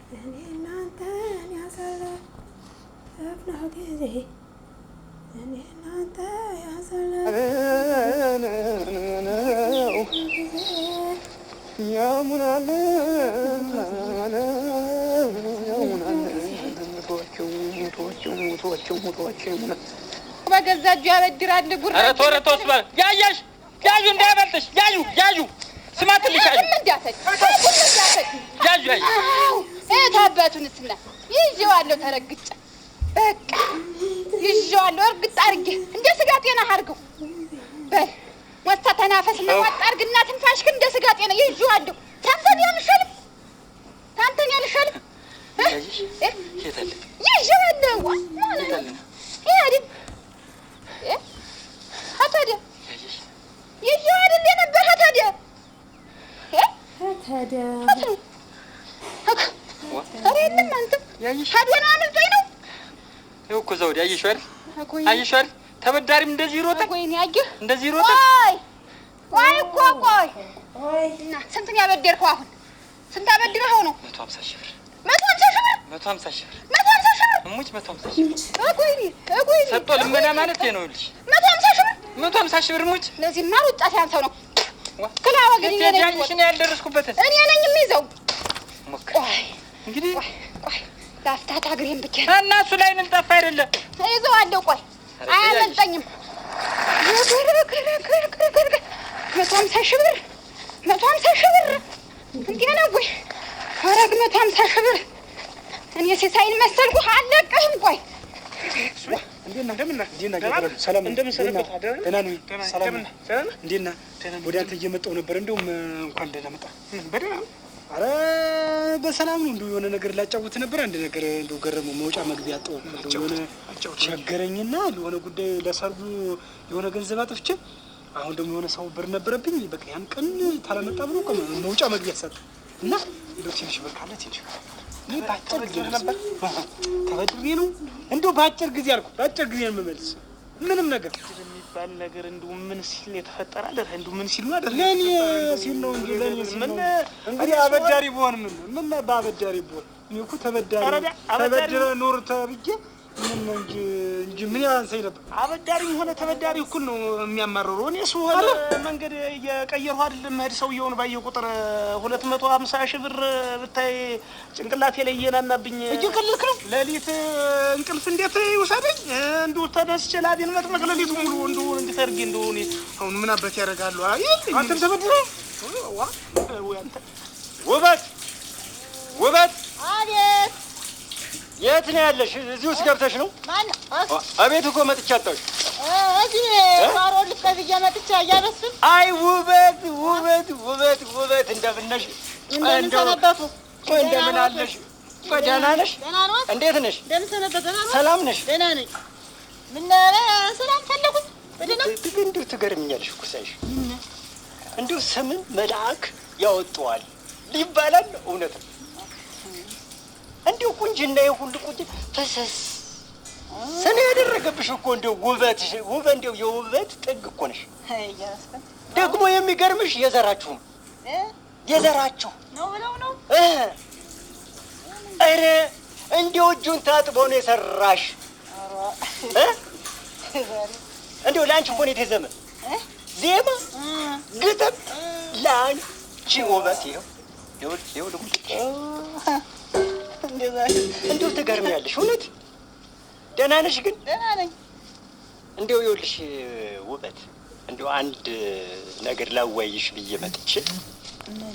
እኔ እናንተን ያሳለፍነው ጊዜ እኔ እናንተ ያሳለፍነው ጊዜ ያሙናል በገዛ እጁ ያበድራል ጉራ ኧረ ተወረቶስ ባል ያያሽ ያዩ እንዳያበልጥሽ ያዩ ስማትልሽ ያዩ ታባቱንስና ይዤዋለሁ ተረግጬ በቃ ይዤዋለሁ እርግጥ አድርጌ እንደ ስጋ ጤና አድርገው በል ወጣ ተናፈስና ወጣ አድርግና ትንፋሽክን እንደ ስጋ ጤና ይዤዋለሁ ታንተን ያልሻልም የታለ ይዤዋለሁ ማለት ይሄድ አታዲያ ይዤዋለሁ ነበር አታዲያ አሬንም አንተ ያይሽ ታዲያ ነው አምልጦኝ ነው ይኸው እኮ ዘውድ ያይሽው አይደል ተበዳሪም እንደዚህ ሮጠ ወይኔ አየህ እንደዚህ ሮጠ ቆይ እና ስንት ነው ያበደርከው አሁን ስንት አበድረኸው ነው 150 ሺህ ብር 150 ሺህ ብር እሙች 150 ሺህ ብር ቆይ ሰጥቶ ልመና ማለት ነው ልጅ 150 ሺህ ብር እሙች ለዚህ ማር ወጣት ያንተው ነው ክላ ወገን ያንቺ ነው ያልደረስኩበት እኔ ነኝ የሚይዘው ቆይ እንግዲህ ቆይ ላፍታት አግሬን ብቻ እና እሱ ላይ ምን ጠፋ አይደለ ይዘዋለሁ ቆይ አያመልጠኝም 150 ሺህ ብር እንዴ ነው ወይ አረግ 150 ሺህ ብር እኔ ሲሳይን መሰልኩ አለቀህም ቆይ እንደምን ሰላም እንደምን ሰነበት ደህና ነኝ ሰላም እንደና ወደ አንተ እየመጣሁ ነበር እንደውም እንኳን ደህና መጣ በደህና ኧረ በሰላም ነው እንደው የሆነ ነገር ላጫውት ነበር አንድ ነገር እንደው ገረመው መውጫ መግቢያ አጣሁ የሆነ ቸገረኝና የሆነ ጉዳይ ለሰርጉ የሆነ ገንዘብ አጥፍቼ አሁን ደግሞ የሆነ ሰው ብር ነበረብኝ በቃ ያን ቀን ታላመጣ ብሎ መውጫ መግቢያ ሰጠ እና እንደው ትንሽ ብር ካለ ትንሽ እኔ ባጭር ጊዜ ነበር ተበድሬ ነው እንደው ባጭር ጊዜ አልኩ ባጭር ጊዜ የምመልስ ምንም ነገር የሚባል ነገር እንደው ምን ሲል የተፈጠረ አይደል እንደው ምን ሲል ነው አይደል ለኔ ሲል ነው እንጂ ለኔ ሲል ነው እንግዲህ አበዳሪ ብሆን ምን ባበዳሪ ብሆን እኔ እኮ ተበድረ ኑር ተብዬ ምን ነው እንጂ ምን ያንሰኝ ነበር አበዳሪ ሆነ ተበዳሪ እኩል ነው የሚያማርረው እኔ እሱ ሆነ መንገድ እየቀየርሁ አይደለም መሄድ ሰውየውን ባየው ቁጥር 250 ሺህ ብር ብታይ ጭንቅላቴ ላይ እየናናብኝ እየቀለልክ ነው ሌሊት እንቅልፍ እንዴት ይወሰደኝ እንደው ተደስቼ ላቤን መጥመቅ ሌሊቱ ሙሉ እንደው እንድታርጊ እንደው እኔ አሁን ምን አባት ያደርጋሉ አይ አንተም ተበድሮ ወይ አንተ ውበት አቤት የት ነው ያለሽ? እዚህ ውስጥ ገብተሽ ነው? ማን? አቤት እኮ መጥቻ አጣሁሽ። እዚህ ባሮል ልትከብዬ መጥቻ እያበስን። አይ ውበት እንደምን ነሽ? እንደምን ሰነበቱ? እንደምን አለሽ? ደህና ነሽ? ደህና ነው። እንዴት ነሽ? እንደምን ሰነበቱ? ደህና ነው። ሰላም ነሽ? ደህና ነኝ። ምን ሰላም ፈለጉት? በደህና እንደው ትገርምኛለሽ እኮ ሳይሽ። እንደው ስምን መልአክ ያወጣዋል ይባላል እውነት ነው። እንደው ቁንጅና የሁሉ ቁንጅና ፈሰስ ሰኔ ያደረገብሽ እኮ እንደው ውበት እንደው የውበት ጥግ እኮ ነሽ። ደግሞ የሚገርምሽ የዘራችሁ የዘራችሁ ነው ብለው ነው ኧረ እንደው እጁን ታጥቦ ነው የሰራሽ እንደው ለአንቺ እኮ ነው የተዘመ ዜማ ግጥም ለአንቺ ውበት ይኸው ደግሞ እንደው ትገርሚያለሽ እውነት ደህና ነሽ ግን ደህና ነኝ እንደው ይኸውልሽ ውበት እንደው አንድ ነገር ላዋይሽ ብዬ መጥቼ